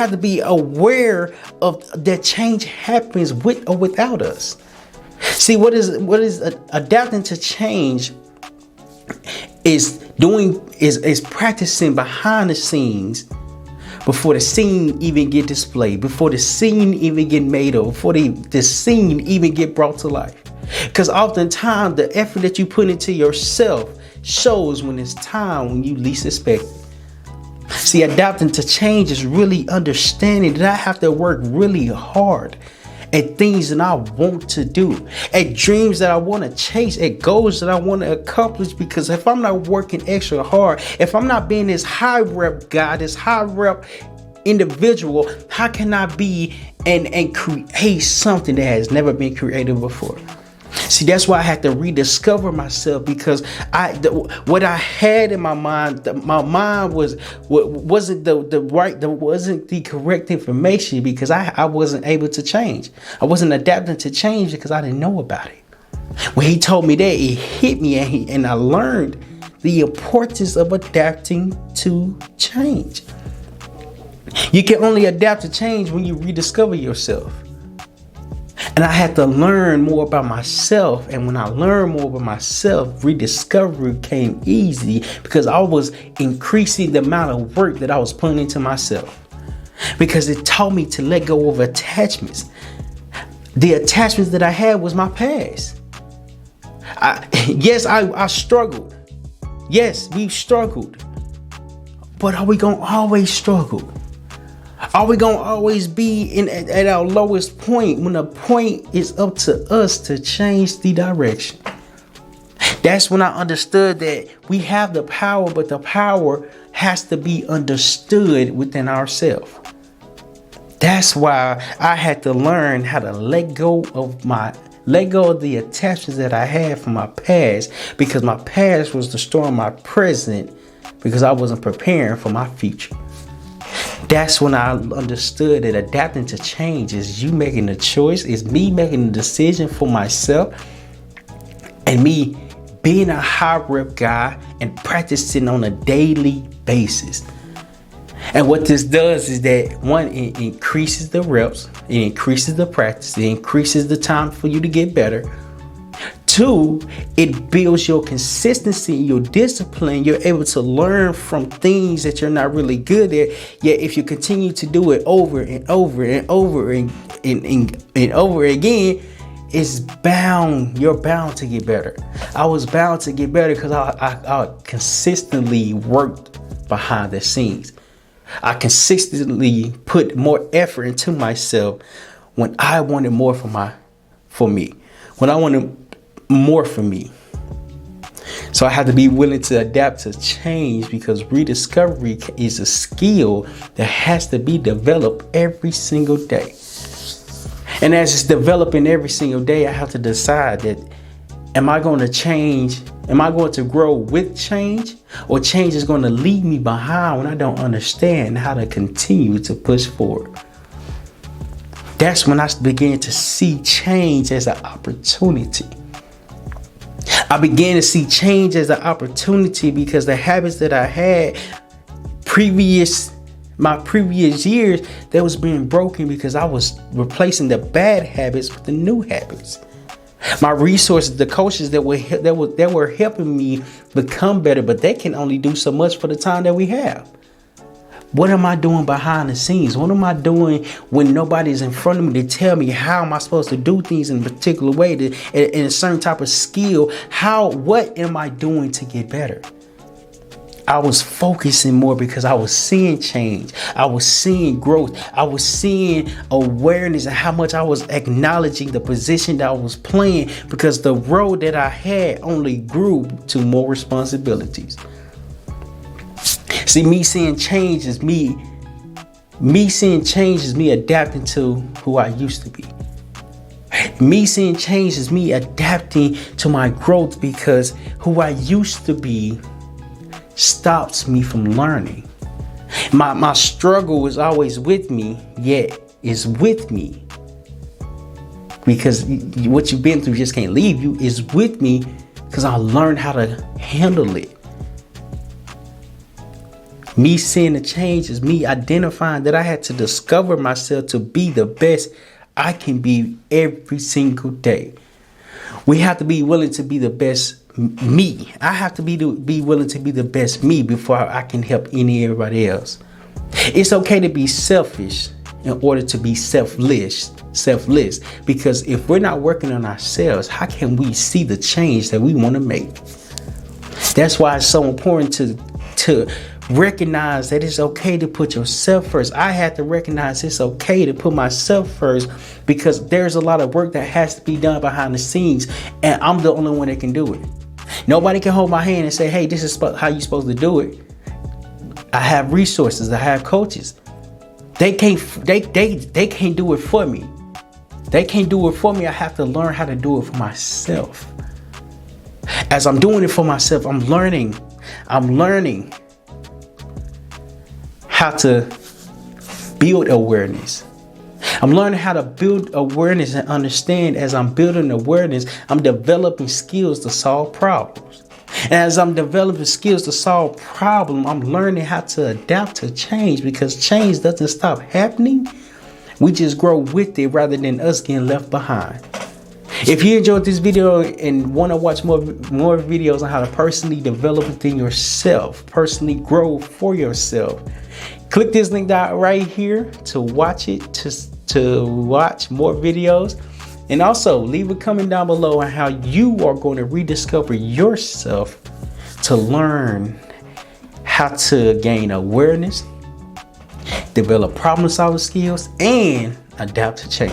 have to be aware of that change happens with or without us. See, what is adapting to change is practicing behind the scenes before the scene even get displayed, before the scene even get made up, before the scene even get brought to life. Because oftentimes the effort that you put into yourself shows when it's time when you least expect it. See, adapting to change is really understanding that I have to work really hard at things that I want to do, at dreams that I want to chase, at goals that I want to accomplish. Because if I'm not working extra hard, if I'm not being this high rep guy, this high rep individual, how can I be and create something that has never been created before? See, that's why I had to rediscover myself, because what I had in my mind wasn't the correct information, because I wasn't able to change. I wasn't adapting to change because I didn't know about it. When he told me that, it hit me, and I learned the importance of adapting to change. You can only adapt to change when you rediscover yourself. And I had to learn more about myself. And when I learned more about myself, rediscovery came easy, because I was increasing the amount of work that I was putting into myself. Because it taught me to let go of attachments. The attachments that I had was my past. I struggled. Yes, we struggled. But are we going to always struggle? Are we going to always be at our lowest point when the point is up to us to change the direction? That's when I understood that we have the power, but the power has to be understood within ourselves. That's why I had to learn how to let go of the attachments that I had from my past, because my past was destroying my present, because I wasn't preparing for my future. That's when I understood that adapting to change is you making a choice, is me making a decision for myself, and me being a high rep guy and practicing on a daily basis. And what this does is that, one, it increases the reps, it increases the practice, it increases the time for you to get better. Two, it builds your consistency, your discipline. You're able to learn from things that you're not really good at. Yet if you continue to do it over and over and over and over again, you're bound to get better. I was bound to get better because I consistently worked behind the scenes. I consistently put more effort into myself when I wanted more for me. When I wanted more for me. So I had to be willing to adapt to change, because rediscovery is a skill that has to be developed every single day. And as it's developing every single day, I have to decide that, am I going to change? Am I going to grow with change, or change is going to leave me behind when I don't understand how to continue to push forward? That's when I began to see change as an opportunity. I began to see change as an opportunity, because the habits that I had my previous years, that was being broken, because I was replacing the bad habits with the new habits. My resources, the coaches that were helping me become better, but they can only do so much for the time that we have. What am I doing behind the scenes? What am I doing when nobody's in front of me to tell me how am I supposed to do things in a particular way, in a certain type of skill? What am I doing to get better? I was focusing more because I was seeing change. I was seeing growth. I was seeing awareness and how much I was acknowledging the position that I was playing, because the role that I had only grew to more responsibilities. See, me seeing change is me adapting to who I used to be. Me seeing change is me adapting to my growth, because who I used to be stops me from learning. My struggle is always with me, yet is with me. Because what you've been through just can't leave you. Is with me because I learned how to handle it. Me seeing the change is me identifying that I had to discover myself to be the best I can be every single day. We have to be willing to be the best me. I have to be willing to be the best me before I can help everybody else. It's okay to be selfish in order to be selfless. Because if we're not working on ourselves, how can we see the change that we want to make? That's why it's so important to recognize that it's okay to put yourself first. I had to recognize it's okay to put myself first, because there's a lot of work that has to be done behind the scenes, and I'm the only one that can do it. Nobody can hold my hand and say, hey, this is how you're supposed to do it. I have resources. I have coaches. They can't do it for me. They can't do it for me. I have to learn how to do it for myself. As I'm doing it for myself, I'm learning how to build awareness. I'm learning how to build awareness and understand. As I'm building awareness, I'm developing skills to solve problems. And as I'm developing skills to solve problems, I'm learning how to adapt to change, because change doesn't stop happening. We just grow with it rather than us getting left behind. If you enjoyed this video and want to watch more videos on how to personally develop within yourself, personally grow for yourself, click this link right here to watch it, to watch more videos. And also leave a comment down below on how you are going to rediscover yourself to learn how to gain awareness, develop problem solving skills, and adapt to change.